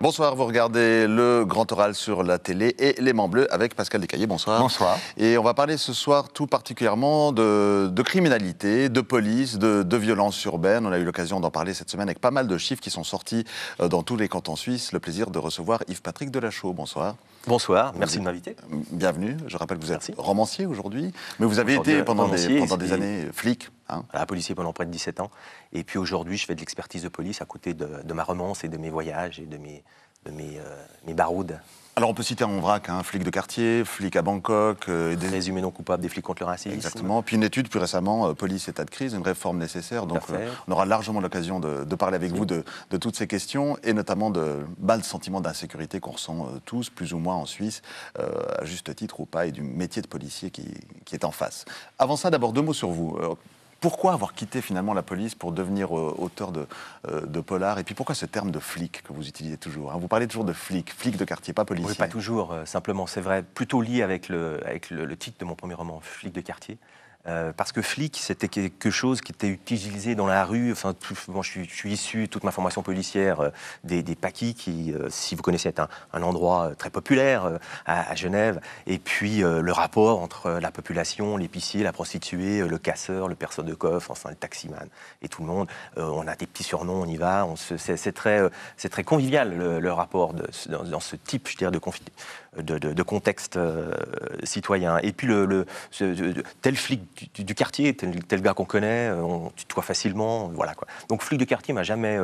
Bonsoir, vous regardez le Grand Oral sur la télé et L'Aimant Bleu avec Pascal Descaillés. Bonsoir. Bonsoir. Et on va parler ce soir tout particulièrement de criminalité, de police, de violence urbaine. On a eu l'occasion d'en parler cette semaine avec pas mal de chiffres qui sont sortis dans tous les cantons suisses. Le plaisir de recevoir Yves-Patrick Delachaux. Bonsoir. Bonsoir, merci de m'inviter. Bienvenue. Je rappelle que vous êtes Merci. Romancier aujourd'hui, mais vous avez été pendant des années flic. Voilà, policier pendant près de 17 ans. Et puis aujourd'hui, je fais de l'expertise de police à côté de ma romance et de mes voyages et de mes baroudes. Alors on peut citer en vrac, flic de quartier, flic à Bangkok... Résumé non coupable des flics contre le racisme. Exactement. Puis une étude plus récemment, police, état de crise, une réforme nécessaire. Donc on aura largement l'occasion de parler avec vous de toutes ces questions et notamment de le sentiment d'insécurité qu'on ressent tous, plus ou moins en Suisse, à juste titre ou pas, et du métier de policier qui est en face. Avant ça, d'abord deux mots sur vous. Pourquoi avoir quitté finalement la police pour devenir auteur de polar? Et puis pourquoi ce terme de flic que vous utilisez toujours? Vous parlez toujours de flic de quartier, pas policier. Oui, pas toujours, simplement, c'est vrai. Plutôt lié avec le titre de mon premier roman, Flic de quartier. Parce que flic, c'était quelque chose qui était utilisé dans la rue. Enfin, moi, je suis issu, toute ma formation policière, des paquis, qui, si vous connaissez, est un endroit très populaire à Genève. Et puis, le rapport entre la population, l'épicier, la prostituée, le casseur, le perceur de coffre, enfin, le taximan et tout le monde. On a des petits surnoms, on y va. C'est très convivial, le rapport dans ce type, je dirais, de contexte citoyen. Et puis, tel flic du quartier, tel gars qu'on connaît, on tutoie facilement, voilà quoi. Donc flic de quartier m'a jamais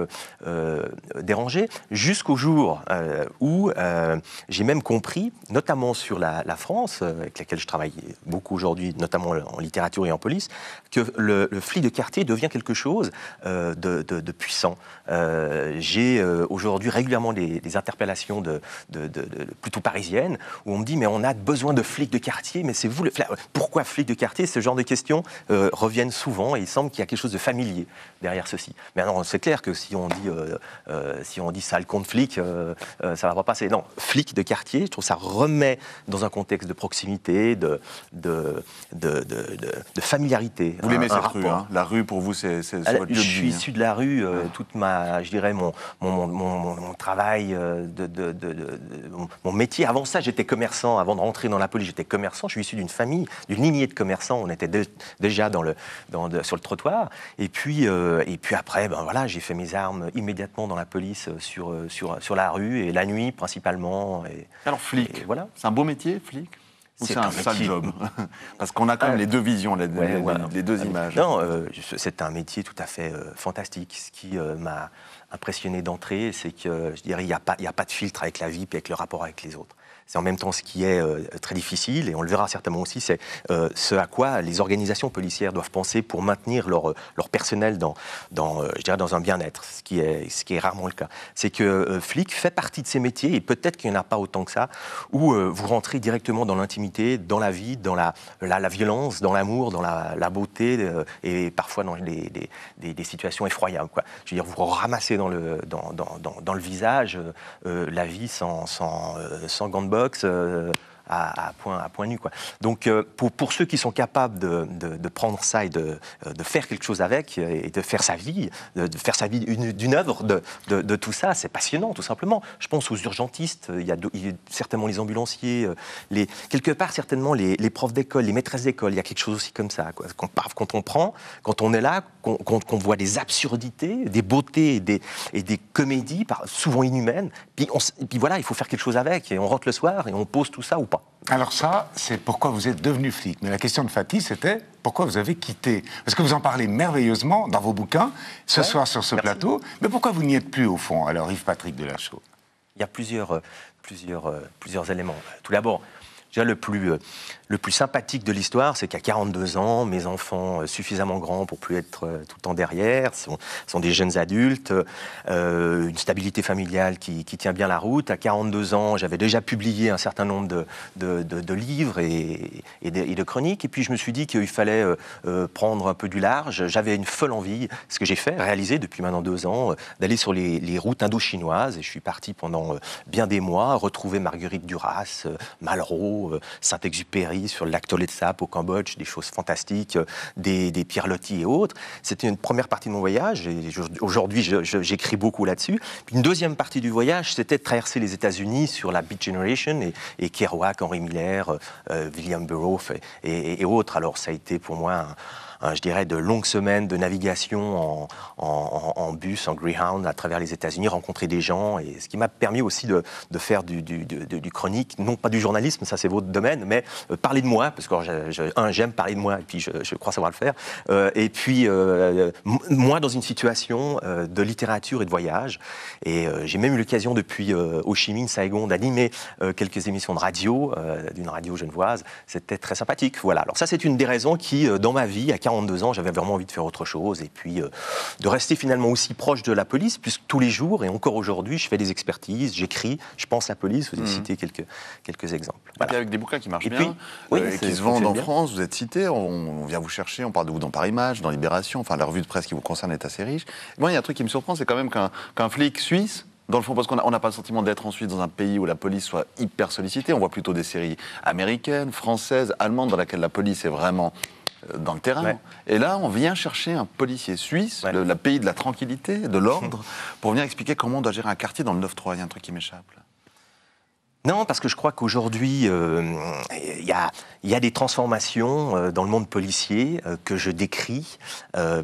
dérangé, jusqu'au jour où j'ai même compris, notamment sur la France, avec laquelle je travaille beaucoup aujourd'hui, notamment en littérature et en police, que le flic de quartier devient quelque chose de puissant. J'ai aujourd'hui régulièrement des interpellations plutôt parisiennes, où on me dit, mais on a besoin de flics de quartier, mais c'est vous le... Pourquoi flic de quartier? Ce genre de questions reviennent souvent et il semble qu'il y a quelque chose de familier derrière ceci. Mais alors, c'est clair que si on dit sale con de flic, ça va pas passer. Non, flic de quartier, je trouve que ça remet dans un contexte de proximité, de familiarité. Vous l'aimez cette rue, La rue pour vous, c'est votre lieu de vie. Je suis issu de la rue, toute ma, je dirais, mon travail, mon métier. Avant ça, j'étais commerçant. Avant de rentrer dans la police, j'étais commerçant. Je suis issu d'une famille, d'une lignée de commerçants. On était déjà sur le trottoir. Et puis après, voilà, j'ai fait mes armes immédiatement dans la police sur la rue et la nuit principalement. Alors flic, voilà. C'est un beau métier, flic? Ou c'est un sale job? Parce qu'on a quand même les deux visions, les deux images. Non, c'est un métier tout à fait fantastique. Ce qui m'a impressionné d'entrée, c'est que, je dirais, il n'y a pas de filtre avec la vie et avec le rapport avec les autres. C'est en même temps ce qui est très difficile, et on le verra certainement aussi, c'est ce à quoi les organisations policières doivent penser pour maintenir leur personnel je dirais dans un bien-être, ce qui est rarement le cas. C'est que flic fait partie de ces métiers, et peut-être qu'il n'y en a pas autant que ça, où vous rentrez directement dans l'intimité, dans la vie, dans la violence, dans l'amour, dans la beauté, et parfois dans des situations effroyables, quoi. Je veux dire, vous ramassez dans le visage la vie sans gants de boxe, à point nu, quoi. Donc pour ceux qui sont capables de prendre ça et de faire quelque chose avec et de faire sa vie, d'une œuvre de tout ça, c'est passionnant, tout simplement. Je pense aux urgentistes, il y a certainement les ambulanciers, quelque part certainement les profs d'école, les maîtresses d'école, il y a quelque chose aussi comme ça, quoi. Quand on est là, qu'on voit des absurdités, des beautés et des comédies souvent inhumaines, puis voilà, il faut faire quelque chose avec, et on rentre le soir et on pose tout ça ou pas. Alors ça, c'est pourquoi vous êtes devenu flic. Mais la question de Fatih, c'était pourquoi vous avez quitté. Parce que vous en parlez merveilleusement dans vos bouquins, ce soir sur ce plateau. Mais pourquoi vous n'y êtes plus, au fond, alors, Yves-Patrick Delachaux? Il y a plusieurs éléments. Tout d'abord, déjà, le plus sympathique de l'histoire, c'est qu'à 42 ans, mes enfants suffisamment grands pour plus être tout le temps derrière, sont des jeunes adultes, une stabilité familiale qui tient bien la route. À 42 ans, j'avais déjà publié un certain nombre de livres et de chroniques. Et puis, je me suis dit qu'il fallait prendre un peu du large. J'avais une folle envie, ce que j'ai réalisé depuis maintenant 2 ans, d'aller sur les routes indo-chinoises. Et je suis parti pendant bien des mois, retrouver Marguerite Duras, Malraux, Clicquot, Saint-Exupéry, sur le lac Tonlé Sap au Cambodge, des choses fantastiques, des Pierre Loti et autres. C'était une première partie de mon voyage, et aujourd'hui j'écris beaucoup là-dessus. Puis une deuxième partie du voyage, c'était de traverser les États-Unis sur la Beat Generation, et Kerouac, Henry Miller, William Burroughs et autres. Alors ça a été pour moi je dirais, de longues semaines de navigation en bus, en Greyhound, à travers les États-Unis, rencontrer des gens, et ce qui m'a permis aussi de faire du chronique, non pas du journalisme, ça c'est votre domaine, mais parler de moi, parce que j'aime parler de moi, et puis je crois savoir le faire, et puis moi dans une situation de littérature et de voyage, et j'ai même eu l'occasion depuis Ho Chi Minh, Saigon, d'animer quelques émissions de radio, d'une radio genevoise, c'était très sympathique, voilà. Alors ça c'est une des raisons qui, dans ma vie, à 42 ans, j'avais vraiment envie de faire autre chose, et puis de rester finalement aussi proche de la police, puisque tous les jours, et encore aujourd'hui, je fais des expertises, j'écris, je pense à la police, vous avez cité quelques exemples. Voilà. Et puis avec des bouquins qui marchent bien, qui se vendent en France, vous êtes cité, on vient vous chercher, on parle de vous dans Paris Match, dans Libération, enfin la revue de presse qui vous concerne est assez riche. Moi, il y a un truc qui me surprend, c'est quand même qu'un flic suisse, dans le fond, parce qu'on n'a pas le sentiment d'être en Suisse dans un pays où la police soit hyper sollicitée, on voit plutôt des séries américaines, françaises, allemandes, dans lesquelles la police est vraiment dans le terrain. Ouais. Et là, on vient chercher un policier suisse, le pays de la tranquillité, de l'ordre, pour venir expliquer comment on doit gérer un quartier dans le 9-3. Il y a un truc qui m'échappe, là. Non, parce que je crois qu'aujourd'hui, il y a des transformations dans le monde policier que je décris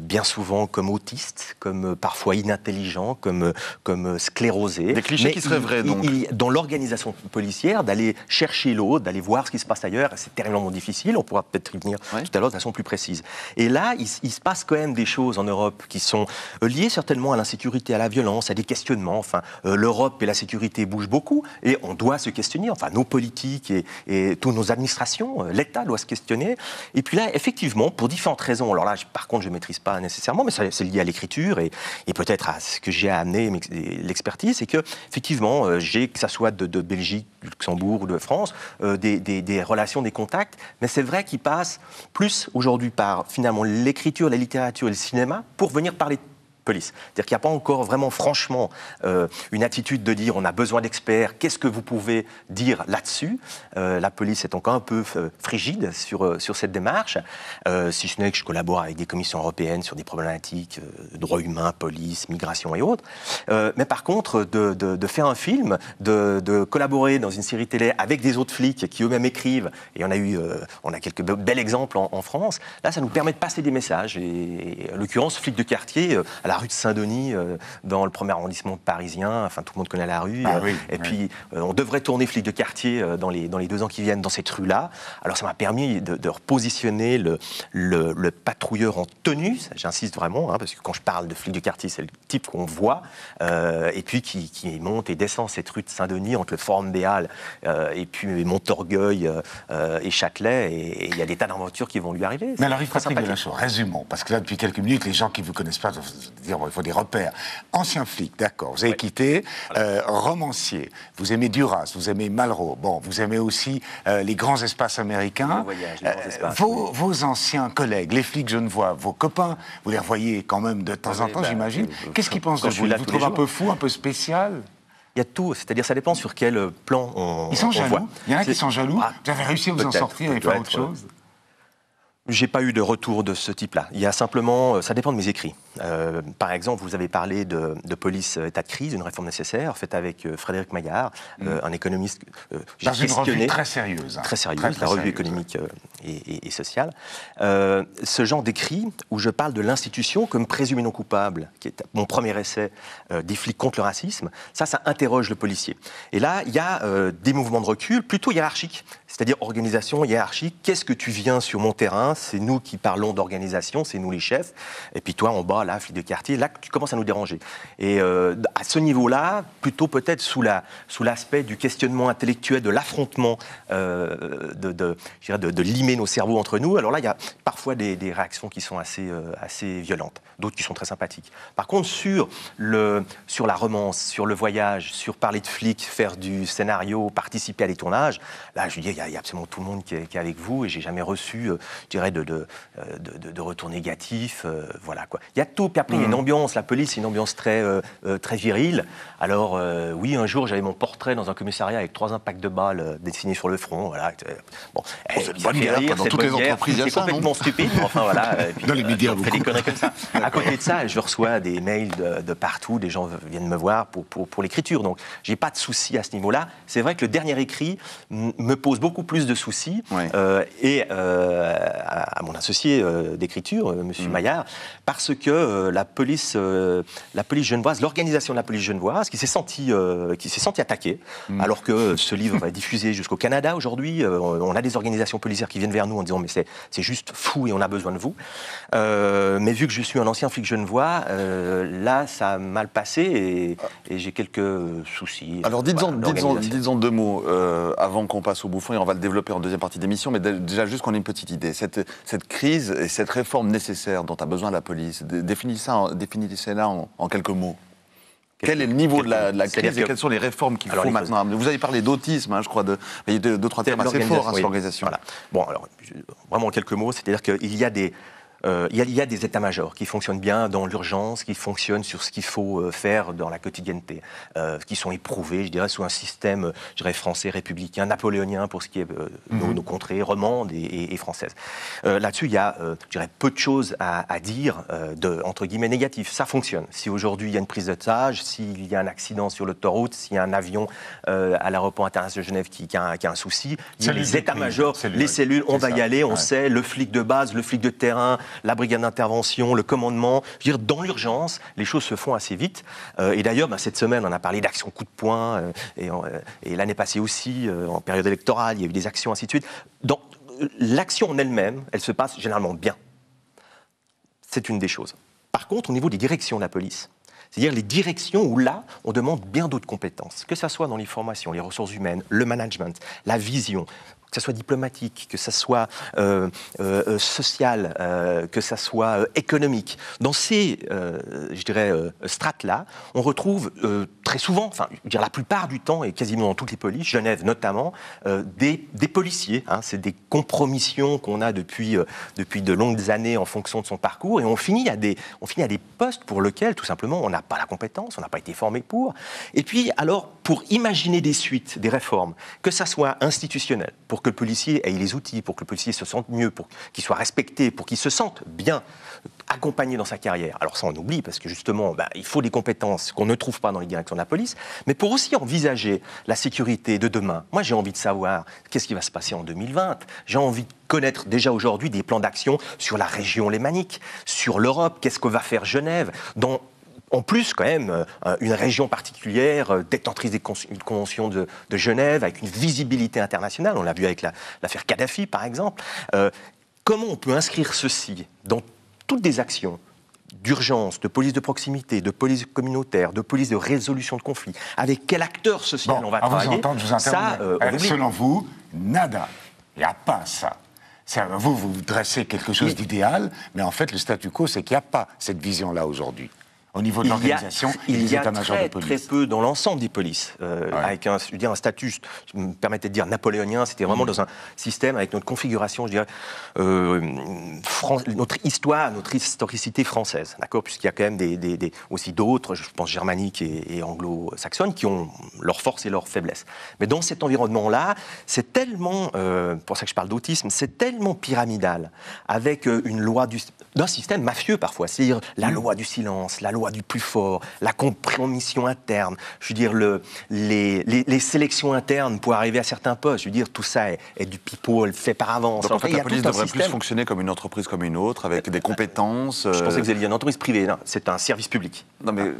bien souvent comme autistes, comme parfois inintelligents, comme sclérosés. Des clichés qui seraient vrais, donc. Dans l'organisation policière, d'aller chercher l'autre, d'aller voir ce qui se passe ailleurs, c'est terriblement difficile, on pourra peut-être y venir tout à l'heure de façon plus précise. Et là, il se passe quand même des choses en Europe qui sont liées certainement à l'insécurité, à la violence, à des questionnements. Enfin, l'Europe et la sécurité bougent beaucoup, et on doit se questionner, enfin nos politiques et toutes nos administrations, l'État doit se questionner. Et puis là, effectivement, pour différentes raisons, alors là, par contre, je ne maîtrise pas nécessairement, mais c'est lié à l'écriture et peut-être à ce que j'ai à amener, l'expertise, c'est que, effectivement, j'ai, que ça soit de Belgique, du Luxembourg ou de France, des relations, des contacts, mais c'est vrai qu'ils passent plus aujourd'hui par, finalement, l'écriture, la littérature et le cinéma pour venir parler de police. C'est-à-dire qu'il n'y a pas encore vraiment, franchement, une attitude de dire on a besoin d'experts, qu'est-ce que vous pouvez dire là-dessus ? La police est encore un peu frigide sur cette démarche, si ce n'est que je collabore avec des commissions européennes sur des problématiques droits humains, police, migration et autres. Mais par contre, de faire un film, de collaborer dans une série télé avec des autres flics qui eux-mêmes écrivent, et on a quelques bels exemples en France, là ça nous permet de passer des messages. Et en l'occurrence, flic de quartier, à la rue de Saint-Denis, dans le premier arrondissement parisien, enfin tout le monde connaît la rue, puis on devrait tourner flic de quartier dans les 2 ans qui viennent dans cette rue-là. Alors ça m'a permis de repositionner le patrouilleur en tenue, j'insiste vraiment, parce que quand je parle de flic de quartier, c'est le type qu'on voit, et puis qui monte et descend cette rue de Saint-Denis entre le Forum des Halles et puis Montorgueil et Châtelet, et il y a des tas d'aventures qui vont lui arriver. Mais alors, Patrick Delachaux, résumons, parce que là, depuis quelques minutes, les gens qui ne vous connaissent pas doivent dire, bon, il faut des repères. Ancien flic, d'accord, vous avez quitté, romancier, vous aimez Duras, vous aimez Malraux, bon, vous aimez aussi les grands espaces américains. Voyage, les grands espaces, vos anciens collègues, les flics genevois, vos copains, vous les revoyez quand même de temps en temps, j'imagine. Qu'est-ce qu'ils pensent de vous ? Ils vous trouvent un peu fou, un peu spécial ? Il y a tout, c'est-à-dire ça dépend sur quel plan on Ils sont jaloux. voit. Il y en a qui sont jaloux. Vous avez réussi à vous en sortir et faire autre chose ? J'ai pas eu de retour de ce type-là. Il y a simplement, ça dépend de mes écrits. Par exemple, vous avez parlé de police état de crise, une réforme nécessaire, faite avec Frédéric Maillard, un économiste. Dans une revue très sérieuse. Très sérieuse, la revue économique et sociale. Ce genre d'écrit où je parle de l'institution comme présumé non coupable, qui est mon premier essai, des flics contre le racisme, ça interroge le policier. Et là, il y a des mouvements de recul plutôt hiérarchiques, c'est-à-dire organisation hiérarchique. Qu'est-ce que tu viens sur mon terrain ? C'est nous qui parlons d'organisation, c'est nous les chefs. Et puis toi, en bas, là, flic de quartier, là, tu commences à nous déranger. Et à ce niveau-là, plutôt peut-être sous l'aspect du questionnement intellectuel, de l'affrontement, de limer nos cerveaux entre nous. Alors là, il y a parfois des réactions qui sont assez violentes, d'autres qui sont très sympathiques. Par contre, sur la romance, sur le voyage, sur parler de flics, faire du scénario, participer à des tournages, là, je dis, il y a absolument tout le monde qui est avec vous, et j'ai jamais reçu, je dirais, dirais, de retour négatif, voilà quoi. Il y a tout, puis après il y a une ambiance, la police c'est une ambiance très virile. Alors oui, un jour j'avais mon portrait dans un commissariat avec 3 impacts de balles dessinés sur le front, voilà. Bon, c'est bonne guerre, dans toutes les entreprises, c'est complètement stupide, mais enfin voilà. Et puis, dans les médias, on fait des conneries comme ça. À côté de ça, je reçois des mails de partout, des gens viennent me voir pour l'écriture, donc j'ai pas de soucis à ce niveau-là. C'est vrai que le dernier écrit me pose beaucoup plus de soucis, à mon associé d'écriture, Monsieur Maillard, parce que la police genevoise, l'organisation de la police genevoise, qui s'est sentie attaquée, alors que ce livre va être diffusé jusqu'au Canada aujourd'hui. On a des organisations policières qui viennent vers nous en disant mais c'est juste fou et on a besoin de vous. Mais vu que je suis un ancien flic genevois, là ça a mal passé et j'ai quelques soucis. Alors dites-en 2 mots avant qu'on passe au bouffon et on va le développer en deuxième partie d'émission, mais déjà juste qu'on ait une petite idée. Cette crise et cette réforme nécessaire dont a besoin la police, définissez-la en quelques mots. Quel est le niveau de la crise et quelles sont les réformes qu'il faut maintenant? Vous avez parlé d'autisme, je crois, il y a 2-3 termes assez forts sur l'organisation. Voilà. Bon, alors, vraiment en quelques mots, c'est-à-dire qu'il y a des états-majors qui fonctionnent bien dans l'urgence, qui fonctionnent sur ce qu'il faut faire dans la quotidienneté, qui sont éprouvés, je dirais, sous un système, je dirais, français, républicain, napoléonien pour ce qui est nos contrées romandes et françaises. Là-dessus, il y a, je dirais, peu de choses à dire entre guillemets négatifs. Ça fonctionne. Si aujourd'hui il y a une prise d'otage, s'il y a un accident sur l'autoroute, s'il y a un avion à l'aéroport international de Genève qui a un souci, il y a les états-majors, les cellules, on va y aller, on sait, le flic de base, le flic de terrain, la brigade d'intervention, le commandement. Je veux dire, dans l'urgence, les choses se font assez vite. Et d'ailleurs, cette semaine, on a parlé d'action coup de poing. Et l'année passée aussi, en période électorale, il y a eu des actions, ainsi de suite. Donc, l'action en elle-même, elle se passe généralement bien. C'est une des choses. Par contre, au niveau des directions de la police, c'est-à-dire les directions où là, on demande bien d'autres compétences, que ce soit dans les formations, les ressources humaines, le management, la vision, que ce soit diplomatique, que ce soit social, que ce soit économique. Dans ces, je dirais, strates-là, on retrouve très souvent, enfin, je veux dire la plupart du temps, et quasiment dans toutes les polices, Genève notamment, des policiers. C'est des compromissions qu'on a depuis de longues années en fonction de son parcours, et on finit à des postes pour lesquels, tout simplement, on n'a pas la compétence, on n'a pas été formé pour. Et puis, alors, pour imaginer des suites, des réformes, que ça soit institutionnel, pour que le policier ait les outils, pour que le policier se sente mieux, pour qu'il soit respecté, pour qu'il se sente bien accompagné dans sa carrière. Alors ça, on oublie, parce que justement, il faut des compétences qu'on ne trouve pas dans les directions de la police, mais pour aussi envisager la sécurité de demain. Moi, j'ai envie de savoir qu'est-ce qui va se passer en 2020. J'ai envie de connaître déjà aujourd'hui des plans d'action sur la région lémanique, sur l'Europe, qu'est-ce que va faire Genève, en plus, quand même, une région particulière, détentrice d'une convention de Genève, avec une visibilité internationale. On l'a vu avec l'affaire Kadhafi, par exemple. Comment on peut inscrire ceci dans toutes des actions d'urgence, de police de proximité, de police communautaire, de police de résolution de conflits? Avec quel acteur social on va travailler? Je vous interromps. Selon vous, nada. Il n'y a pas ça. Vous dressez quelque chose d'idéal, mais en fait, le statu quo, c'est qu'il n'y a pas cette vision-là aujourd'hui. Au niveau de l'organisation, il y a très peu dans l'ensemble des polices, avec un statut, je me permettais de dire napoléonien, c'était vraiment dans un système avec notre configuration, je dirais, notre histoire, notre historicité française, d'accord, puisqu'il y a quand même aussi d'autres, je pense germaniques et anglo-saxonnes, qui ont leurs forces et leurs faiblesses. Mais dans cet environnement-là, c'est tellement, pour ça que je parle d'autisme, c'est tellement pyramidal, avec une loi d'un système mafieux parfois, c'est-à-dire la loi du silence, la loi du plus fort, la compromission interne, je veux dire les sélections internes pour arriver à certains postes, je veux dire tout ça est du people fait par avance. Donc en fait, la police devrait plus fonctionner comme une entreprise comme une autre, avec des compétences. Je pensais que vous alliez dire une entreprise privée, non, c'est un service public. Non mais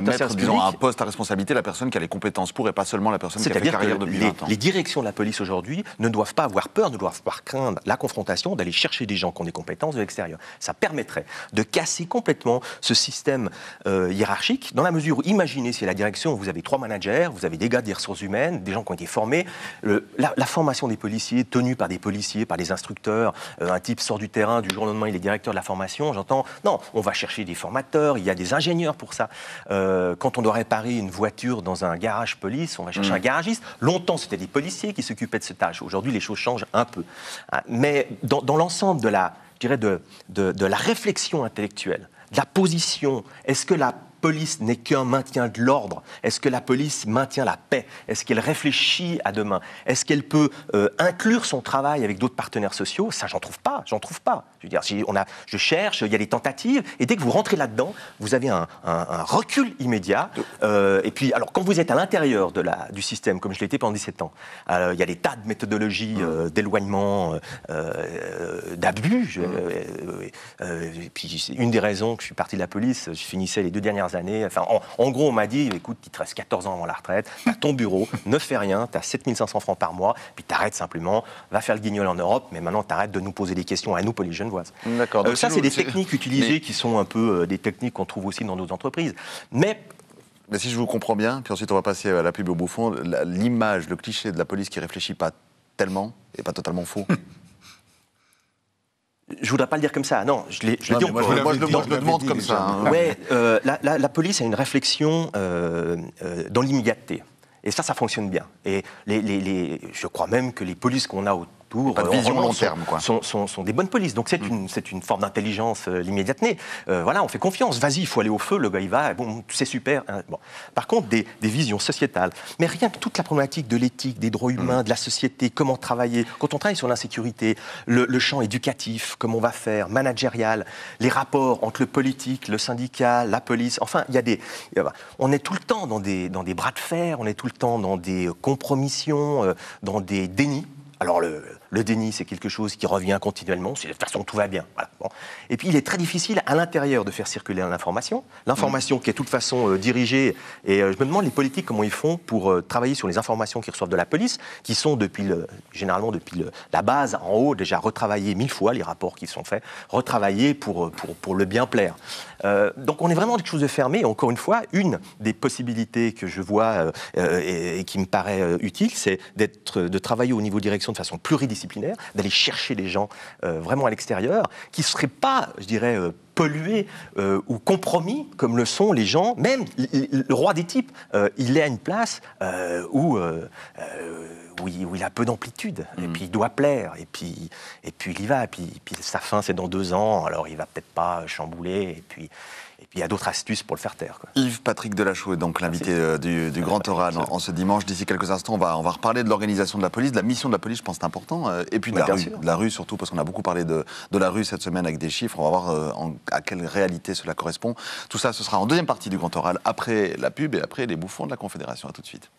mettre, disons, un poste à responsabilité la personne qui a les compétences pour et pas seulement la personne qui a fait carrière depuis 20 ans. Les directions de la police aujourd'hui ne doivent pas avoir peur, ne doivent pas craindre la confrontation, d'aller chercher des gens qui ont des compétences de l'extérieur. Ça permettrait de casser complètement ce système système hiérarchique, dans la mesure où, imaginez, si à la direction, vous avez 3 managers, vous avez des gars des ressources humaines, des gens qui ont été formés, la formation des policiers, tenue par des policiers, par des instructeurs, un type sort du terrain, du jour au lendemain, il est directeur de la formation, j'entends, non, on va chercher des formateurs, il y a des ingénieurs pour ça. Quand on doit réparer une voiture dans un garage police, on va chercher un garagiste. Longtemps, c'était des policiers qui s'occupaient de cette tâche. Aujourd'hui, les choses changent un peu. Mais dans l'ensemble de la, je dirais de la réflexion intellectuelle, de la position, est-ce que la police n'est qu'un maintien de l'ordre? Est-ce que la police maintient la paix? Est-ce qu'elle réfléchit à demain? Est-ce qu'elle peut inclure son travail avec d'autres partenaires sociaux? Ça, j'en trouve pas. Je veux dire, je cherche, il y a des tentatives, et dès que vous rentrez là-dedans, vous avez un recul immédiat. Et puis, alors, quand vous êtes à l'intérieur du système, comme je l'ai été pendant 17 ans, il y a des tas de méthodologies d'éloignement, d'abus. Et puis, une des raisons que je suis parti de la police, je finissais les 2 dernières années. Enfin, en gros, on m'a dit, écoute, il te reste 14 ans avant la retraite, t'as ton bureau, ne fais rien, t'as 7500 francs par mois, puis t'arrêtes simplement, va faire le guignol en Europe, mais maintenant t'arrêtes de nous poser des questions à nous, police genevoise. D'accord. Ça, c'est des techniques utilisées qui sont un peu des techniques qu'on trouve aussi dans nos entreprises. Mais si je vous comprends bien, puis ensuite on va passer à la pub au bouffon, l'image, le cliché de la police qui réfléchit pas tellement est pas totalement faux. Je voudrais pas le dire comme ça, non, je le dis moi, je le demande comme ça. Hein. Ouais, la police a une réflexion dans l'immédiateté. Et ça fonctionne bien. Et je crois même que les polices qu'on a autour, pas de vision long terme, quoi. Sont des bonnes polices. Donc c'est une forme d'intelligence l'immédiateté. Voilà, on fait confiance. Vas-y, il faut aller au feu, le gars il va, bon, c'est super. Hein, bon. Par contre, des visions sociétales. Mais rien que toute la problématique de l'éthique, des droits humains, de la société, comment travailler. Quand on travaille sur l'insécurité, le champ éducatif, comment on va faire, managérial, les rapports entre le politique, le syndicat, la police. Enfin, on est tout le temps dans des bras de fer, on est tout le temps dans des compromissions, dans des dénis. Alors le déni, c'est quelque chose qui revient continuellement, c'est de toute façon tout va bien. Voilà. Bon. Et puis il est très difficile à l'intérieur de faire circuler l'information qui est de toute façon dirigée, et je me demande les politiques comment ils font pour travailler sur les informations qu'ils reçoivent de la police, qui sont généralement depuis la base en haut déjà retravaillées 1000 fois, les rapports qui sont faits, retravaillés pour le bien plaire. Donc on est vraiment dans quelque chose de fermé, et encore une fois, une des possibilités que je vois et qui me paraît utile, c'est de travailler au niveau direction de façon pluridisciplinaire, d'aller chercher des gens vraiment à l'extérieur, qui ne seraient pas, je dirais, pollués ou compromis, comme le sont les gens, même le roi des types, il est à une place où il a peu d'amplitude, et puis il doit plaire, et puis il y va, et puis sa fin c'est dans 2 ans, alors il va peut-être pas chambouler, et puis il y a d'autres astuces pour le faire taire. Quoi. Yves-Patrick Delachaux est donc l'invité du Grand Oral en ce dimanche. D'ici quelques instants, on va reparler de l'organisation de la police, de la mission de la police, je pense que c'est important, et puis de la rue surtout, parce qu'on a beaucoup parlé de la rue cette semaine avec des chiffres. On va voir à quelle réalité cela correspond. Tout ça, ce sera en deuxième partie du Grand Oral, après la pub et après les bouffons de la Confédération. À tout de suite.